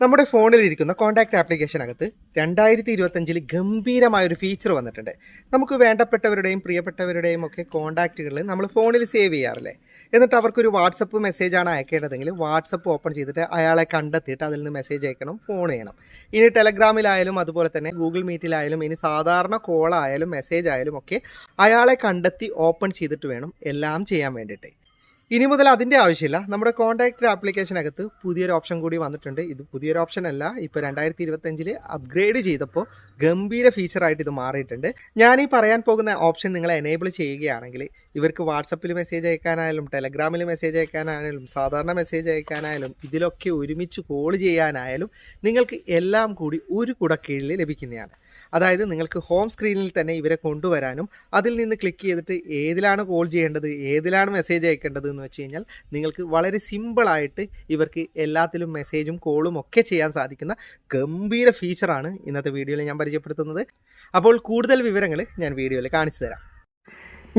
നമ്മുടെ ഫോണിലിരിക്കുന്ന contact ആപ്ലിക്കേഷനകത്ത് 2025 ഗംഭീരമായൊരു feature വന്നിട്ടുണ്ട്. നമുക്ക് വേണ്ടപ്പെട്ടവരുടെയും പ്രിയപ്പെട്ടവരുടെയും ഒക്കെ കോൺടാക്റ്റുകൾ നമ്മൾ ഫോണിൽ സേവ് ചെയ്യാറില്ലേ? എന്നിട്ട് അവർക്കൊരു വാട്സപ്പ് മെസ്സേജാണ് അയക്കേണ്ടതെങ്കിൽ വാട്സപ്പ് ഓപ്പൺ ചെയ്തിട്ട് അയാളെ കണ്ടെത്തിയിട്ട് അതിൽ നിന്ന് മെസ്സേജ് അയക്കണം, ഫോൺ ചെയ്യണം. ഇനി ടെലഗ്രാമിലായാലും അതുപോലെ തന്നെ ഗൂഗിൾ മീറ്റിലായാലും ഇനി സാധാരണ കോളായാലും മെസ്സേജ് ആയാലും ഒക്കെ അയാളെ കണ്ടെത്തി ഓപ്പൺ ചെയ്തിട്ട് വേണം എല്ലാം ചെയ്യാൻ വേണ്ടിയിട്ട്. ഇനി മുതൽ അതിൻ്റെ ആവശ്യമില്ല. നമ്മുടെ കോൺടാക്റ്റ് ആപ്ലിക്കേഷനകത്ത് പുതിയൊരു ഓപ്ഷൻ കൂടി വന്നിട്ടുണ്ട്. ഇത് പുതിയൊരു ഓപ്ഷൻ അല്ല, ഇപ്പോൾ 2025 അപ്ഗ്രേഡ് ചെയ്തപ്പോൾ ഗംഭീര ഫീച്ചറായിട്ട് ഇത് മാറിയിട്ടുണ്ട്. ഞാനീ പറയാൻ പോകുന്ന ഓപ്ഷൻ നിങ്ങൾ എനേബിൾ ചെയ്യുകയാണെങ്കിൽ ഇവർക്ക് വാട്സപ്പിൽ മെസ്സേജ് അയക്കാനായാലും ടെലഗ്രാമിൽ മെസ്സേജ് അയക്കാനായാലും സാധാരണ മെസ്സേജ് അയക്കാനായാലും ഇതിലൊക്കെ ഒരുമിച്ച് കോൾ ചെയ്യാനായാലും നിങ്ങൾക്ക് എല്ലാം കൂടി ഒരു കുടക്കീഴിൽ ലഭിക്കുന്നതാണ്. അതായത് നിങ്ങൾക്ക് ഹോം സ്ക്രീനിൽ തന്നെ ഇവരെ കൊണ്ടുവരാനും അതിൽ നിന്ന് ക്ലിക്ക് ചെയ്തിട്ട് ഏതിലാണ് കോൾ ചെയ്യേണ്ടത്, ഏതിലാണ് മെസ്സേജ് അയക്കേണ്ടത് എന്ന് വെച്ച് കഴിഞ്ഞാൽ നിങ്ങൾക്ക് വളരെ സിമ്പിളായിട്ട് ഇവർക്ക് എല്ലാത്തിലും മെസ്സേജും കോളും ഒക്കെ ചെയ്യാൻ സാധിക്കുന്ന ഗംഭീര ഫീച്ചറാണ് ഇന്നത്തെ വീഡിയോയിൽ ഞാൻ പരിചയപ്പെടുത്തുന്നത്. അപ്പോൾ കൂടുതൽ വിവരങ്ങൾ ഞാൻ വീഡിയോയിൽ കാണിച്ചു തരാം.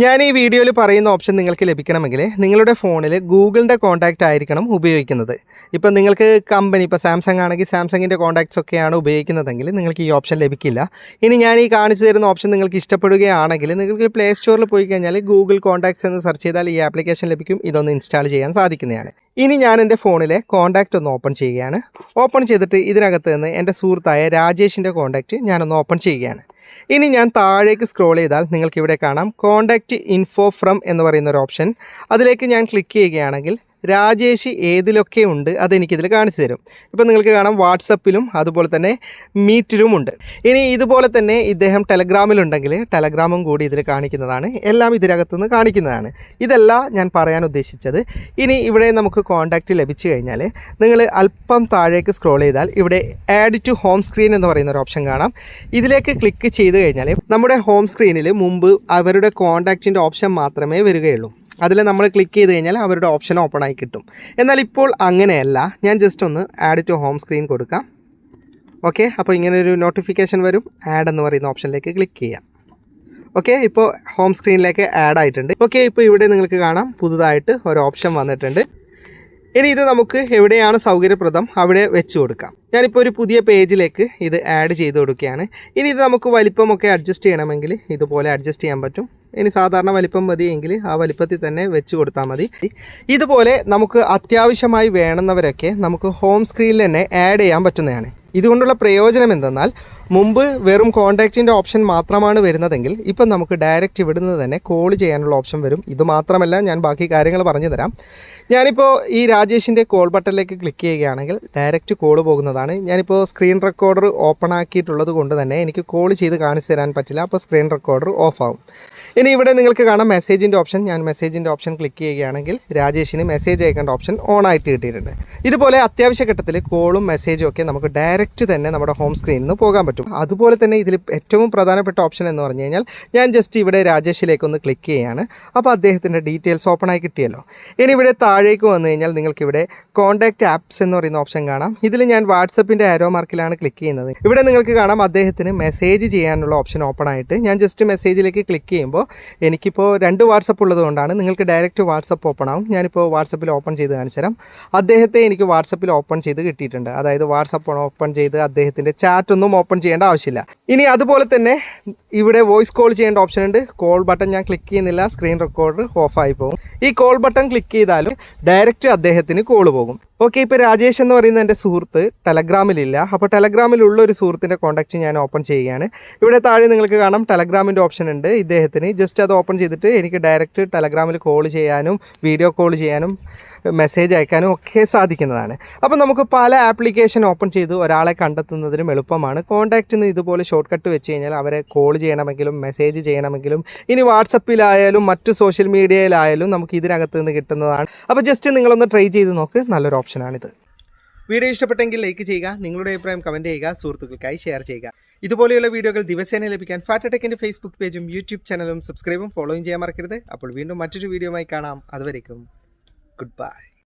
ഞാൻ ഈ വീഡിയോയിൽ പറയുന്ന ഓപ്ഷൻ നിങ്ങൾക്ക് ലഭിക്കണമെങ്കിൽ നിങ്ങളുടെ ഫോണിൽ ഗൂഗിളിൻ്റെ കോൺടാക്റ്റ് ആയിരിക്കണം ഉപയോഗിക്കുന്നത്. ഇപ്പം നിങ്ങൾക്ക് കമ്പനി ഇപ്പോൾ സാംസങ് ആണെങ്കിൽ സാംസങ്ങിൻ്റെ കോൺടാക്ട്സ് ഒക്കെയാണ് ഉപയോഗിക്കുന്നതെങ്കിൽ നിങ്ങൾക്ക് ഈ ഓപ്ഷൻ ലഭിക്കില്ല. ഇനി ഞാൻ ഈ കാണിച്ചു തരുന്ന ഓപ്ഷൻ നിങ്ങൾക്ക് ഇഷ്ടപ്പെടുകയാണെങ്കിൽ നിങ്ങൾക്ക് പ്ലേ സ്റ്റോറിൽ പോയി കഴിഞ്ഞാൽ ഗൂഗിൾ കോൺടാക്ട്സ് എന്ന് സെർച്ച് ചെയ്താൽ ഈ ആപ്ലിക്കേഷൻ ലഭിക്കും. ഇതൊന്ന് ഇൻസ്റ്റാൾ ചെയ്യാൻ സാധിക്കുന്നതാണ്. ഇനി ഞാൻ എൻ്റെ ഫോണിലെ കോൺടാക്റ്റ് ഒന്ന് ഓപ്പൺ ചെയ്യുകയാണ്. ഓപ്പൺ ചെയ്തിട്ട് ഇതിനകത്ത് നിന്ന് എൻ്റെ സുഹൃത്തായ രാജേഷിൻ്റെ കോൺടാക്റ്റ് ഞാനൊന്ന് ഓപ്പൺ ചെയ്യുകയാണ്. ഇനി ഞാൻ താഴേക്ക് സ്ക്രോൾ ചെയ്താൽ നിങ്ങൾക്കിവിടെ കാണാം കോൺടാക്റ്റ് ഇൻഫോ ഫ്രം എന്ന് പറയുന്ന ഒരു ഓപ്ഷൻ. അതിലേക്ക് ഞാൻ ക്ലിക്ക് ചെയ്യുകയാണെങ്കിൽ രാജേഷ് ഏതിലൊക്കെ ഉണ്ട് അതെനിക്കിതിൽ കാണിച്ചു തരും. ഇപ്പോൾ നിങ്ങൾക്ക് കാണാം വാട്സപ്പിലും അതുപോലെ തന്നെ മീറ്റിലുമുണ്ട്. ഇനി ഇതുപോലെ തന്നെ ഇദ്ദേഹം ടെലഗ്രാമിലുണ്ടെങ്കിൽ ടെലഗ്രാമും കൂടി ഇതിൽ കാണിക്കുന്നതാണ്. എല്ലാം ഇതിനകത്തുനിന്ന് കാണിക്കുന്നതാണ്. ഇതല്ല ഞാൻ പറയാൻ ഉദ്ദേശിച്ചത്. ഇനി ഇവിടെ നമുക്ക് കോൺടാക്റ്റ് ലഭിച്ചു കഴിഞ്ഞാൽ നിങ്ങൾ അല്പം താഴേക്ക് സ്ക്രോൾ ചെയ്താൽ ഇവിടെ ആഡ് ടു ഹോം സ്ക്രീൻ എന്ന് പറയുന്ന ഒരു ഓപ്ഷൻ കാണാം. ഇതിലേക്ക് ക്ലിക്ക് ചെയ്ത് കഴിഞ്ഞാൽ നമ്മുടെ ഹോം സ്ക്രീനിൽ മുമ്പ് അവരുടെ കോൺടാക്റ്റിൻ്റെ ഓപ്ഷൻ മാത്രമേ വരികയുള്ളൂ. അതിൽ നമ്മൾ ക്ലിക്ക് ചെയ്ത് കഴിഞ്ഞാൽ അവരുടെ ഓപ്ഷൻ ഓപ്പൺ ആയി കിട്ടും. എന്നാൽ ഇപ്പോൾ അങ്ങനെയല്ല. ഞാൻ ജസ്റ്റ് ഒന്ന് ആഡ് ടു ഹോം സ്ക്രീൻ കൊടുക്കാം. ഓക്കെ, അപ്പോൾ ഇങ്ങനെ ഒരു നോട്ടിഫിക്കേഷൻ വരും. ആഡ് എന്ന് പറയുന്ന ഓപ്ഷനിലേക്ക് ക്ലിക്ക് ചെയ്യാം. ഓക്കെ, ഇപ്പോൾ ഹോം സ്ക്രീനിലേക്ക് ആഡ് ആയിട്ടുണ്ട്. ഓക്കെ, ഇപ്പോൾ ഇവിടെ നിങ്ങൾക്ക് കാണാം പുതുതായിട്ട് ഒരു ഓപ്ഷൻ വന്നിട്ടുണ്ട്. ഇനി ഇത് നമുക്ക് എവിടെയാണ് സൗകര്യപ്രദം അവിടെ വെച്ച് കൊടുക്കാം. ഞാനിപ്പോൾ ഒരു പുതിയ പേജിലേക്ക് ഇത് ആഡ് ചെയ്ത് കൊടുക്കുകയാണ്. ഇനി ഇത് നമുക്ക് വലിപ്പമൊക്കെ അഡ്ജസ്റ്റ് ചെയ്യണമെങ്കിൽ ഇതുപോലെ അഡ്ജസ്റ്റ് ചെയ്യാൻ പറ്റും. ഇനി സാധാരണ വലിപ്പം മതിയെങ്കിൽ ആ വലിപ്പത്തിൽ തന്നെ വെച്ച് കൊടുത്താൽ മതി. ഇതുപോലെ നമുക്ക് അത്യാവശ്യമായി വേണമെന്നവരൊക്കെ നമുക്ക് ഹോം സ്ക്രീനിൽ തന്നെ ആഡ് ചെയ്യാൻ പറ്റുന്നതാണ്. ഇതുകൊണ്ടുള്ള പ്രയോജനം എന്തെന്നാൽ മുമ്പ് വെറും കോൺടാക്റ്റിൻ്റെ ഓപ്ഷൻ മാത്രമാണ് വരുന്നതെങ്കിൽ ഇപ്പം നമുക്ക് ഡയറക്റ്റ് ഇവിടുന്ന് തന്നെ കോൾ ചെയ്യാനുള്ള ഓപ്ഷൻ വരും. ഇത് മാത്രമല്ല, ഞാൻ ബാക്കി കാര്യങ്ങൾ പറഞ്ഞു തരാം. ഞാനിപ്പോൾ ഈ രാജേഷിൻ്റെ കോൾ ബട്ടണിലേക്ക് ക്ലിക്ക് ചെയ്യുകയാണെങ്കിൽ ഡയറക്റ്റ് കോൾ പോകുന്നതാണ്. ഞാനിപ്പോൾ സ്ക്രീൻ റെക്കോർഡർ ഓപ്പൺ ആക്കിയിട്ടുള്ളത് കൊണ്ട് തന്നെ എനിക്ക് കോൾ ചെയ്ത് കാണിച്ചു തരാൻ പറ്റില്ല. അപ്പോൾ സ്ക്രീൻ റെക്കോർഡർ ഓഫ് ആവും. ഇനി ഇവിടെ നിങ്ങൾക്ക് കാണാം മെസ്സേജിൻ്റെ ഓപ്ഷൻ. ഞാൻ മെസ്സേജിൻ്റെ ഓപ്ഷൻ ക്ലിക്ക് ചെയ്യുകയാണെങ്കിൽ രാജേഷിന് മെസ്സേജ് അയക്കേണ്ട ഓപ്ഷൻ ഓൺ ആയിട്ട് കിട്ടിയിട്ടുണ്ട്. ഇതുപോലെ അത്യാവശ്യ ഘട്ടത്തിൽ കോളും മെസ്സേജും ഒക്കെ നമുക്ക് ഡയറക്റ്റ് തന്നെ നമ്മുടെ ഹോം സ്ക്രീനിൽ നിന്ന് പോകാൻ പറ്റും. അതുപോലെ തന്നെ ഇതിൽ ഏറ്റവും പ്രധാനപ്പെട്ട ഓപ്ഷൻ എന്ന് പറഞ്ഞു കഴിഞ്ഞാൽ ഞാൻ ജസ്റ്റ് ഇവിടെ രാജേഷിലേക്കൊന്ന് ക്ലിക്ക് ചെയ്യുകയാണ്. അപ്പോൾ അദ്ദേഹത്തിൻ്റെ ഡീറ്റെയിൽസ് ഓപ്പൺ ആയി കിട്ടിയല്ലോ. ഇനി ഇവിടെ താഴേക്ക് വന്നു കഴിഞ്ഞാൽ നിങ്ങൾക്കിവിടെ കോൺടാക്റ്റ് ആപ്സ് എന്ന് പറയുന്ന ഓപ്ഷൻ കാണാം. ഇതിൽ ഞാൻ വാട്സപ്പിൻ്റെ ആരോ മാർക്കിലാണ് ക്ലിക്ക് ചെയ്യുന്നത്. ഇവിടെ നിങ്ങൾക്ക് കാണാം അദ്ദേഹത്തിന് മെസ്സേജ് ചെയ്യാനുള്ള ഓപ്ഷൻ ഓപ്പൺ ആയിട്ട്. ഞാൻ ജസ്റ്റ് മെസ്സേജിലേക്ക് ക്ലിക്ക് ചെയ്യുമ്പോൾ എനിക്കിപ്പോൾ 2 വാട്സപ്പ് ഉള്ളത് കൊണ്ടാണ് നിങ്ങൾക്ക് ഡയറക്റ്റ് വാട്സപ്പ് ഓപ്പൺ ആവും. ഞാനിപ്പോൾ വാട്സപ്പിൽ ഓപ്പൺ ചെയ്ത് കാണിച്ചു തരാം. അദ്ദേഹത്തെ എനിക്ക് വാട്സപ്പിൽ ഓപ്പൺ ചെയ്ത് കിട്ടിയിട്ടുണ്ട്. അതായത് വാട്സപ്പ് ഓപ്പൺ ചെയ്ത് അദ്ദേഹത്തിൻ്റെ ചാറ്റൊന്നും ഓപ്പൺ ചെയ്യേണ്ട ആവശ്യമില്ല. ഇനി അതുപോലെ തന്നെ ഇവിടെ വോയിസ് കോൾ ചെയ്യേണ്ട ഓപ്ഷൻ ഉണ്ട്. കോൾ ബട്ടൺ ഞാൻ ക്ലിക്ക് ചെയ്യുന്നില്ല, സ്ക്രീൻ റെക്കോർഡർ ഓഫായി പോകും. ഈ കോൾ ബട്ടൺ ക്ലിക്ക് ചെയ്താലും ഡയറക്റ്റ് അദ്ദേഹത്തിന് കോൾ പോകും. ഓക്കെ, ഇപ്പോൾ രാജേഷ് എന്ന് പറയുന്ന എൻ്റെ സുഹൃത്ത് ടെലഗ്രാമിലില്ല. അപ്പോൾ ടെലഗ്രാമിലുള്ള ഒരു സുഹൃത്തിൻ്റെ കോൺടാക്റ്റ് ഞാൻ ഓപ്പൺ ചെയ്യുകയാണ്. ഇവിടെ താഴെ നിങ്ങൾക്ക് കാണാം ടെലഗ്രാമിൻ്റെ ഓപ്ഷൻ ഉണ്ട്. ഇദ്ദേഹത്തിന് ജസ്റ്റ് അത് ഓപ്പൺ ചെയ്തിട്ട് എനിക്ക് ഡയറക്റ്റ് ടെലഗ്രാമിൽ കോൾ ചെയ്യാനും വീഡിയോ കോൾ ചെയ്യാനും മെസ്സേജ് അയക്കാനും ഒക്കെ സാധിക്കുന്നതാണ്. അപ്പോൾ നമുക്ക് പല ആപ്ലിക്കേഷൻ ഓപ്പൺ ചെയ്ത് ഒരാളെ കണ്ടെത്തുന്നതിനും എളുപ്പമാണ്. കോൺടാക്റ്റിന് ഇതുപോലെ ഷോർട്ട് കട്ട് വെച്ച് കഴിഞ്ഞാൽ അവരെ കോൾ ചെയ്യണമെങ്കിലും മെസ്സേജ് ചെയ്യണമെങ്കിലും ഇനി വാട്സപ്പിലായാലും മറ്റു സോഷ്യൽ മീഡിയയിലായാലും നമുക്ക് ഇതിനകത്ത് നിന്ന് കിട്ടുന്നതാണ്. അപ്പോൾ ജസ്റ്റ് നിങ്ങളൊന്ന് ട്രൈ ചെയ്ത് നോക്ക്. നല്ലൊരു ഓപ്ഷനാണിത്. വീഡിയോ ഇഷ്ടപ്പെട്ടെങ്കിൽ ലൈക്ക് ചെയ്യുക, നിങ്ങളുടെ അഭിപ്രായം കമൻറ്റ് ചെയ്യുക, സുഹൃത്തുക്കൾക്കായി ഷെയർ ചെയ്യുക. ഇതുപോലെയുള്ള വീഡിയോകൾ ദിവസേന ലഭിക്കാൻ ഫാറ്റടെക്കിൻ്റെ ഫേസ്ബുക്ക് പേജും യൂട്യൂബ് ചാനലും സബ്സ്ക്രൈബും ഫോളോയും ചെയ്യാൻ മറക്കരുത്. അപ്പോൾ വീണ്ടും മറ്റൊരു വീഡിയോയുമായി കാണാം. അതുവരേക്കും ഗുഡ് ബൈ.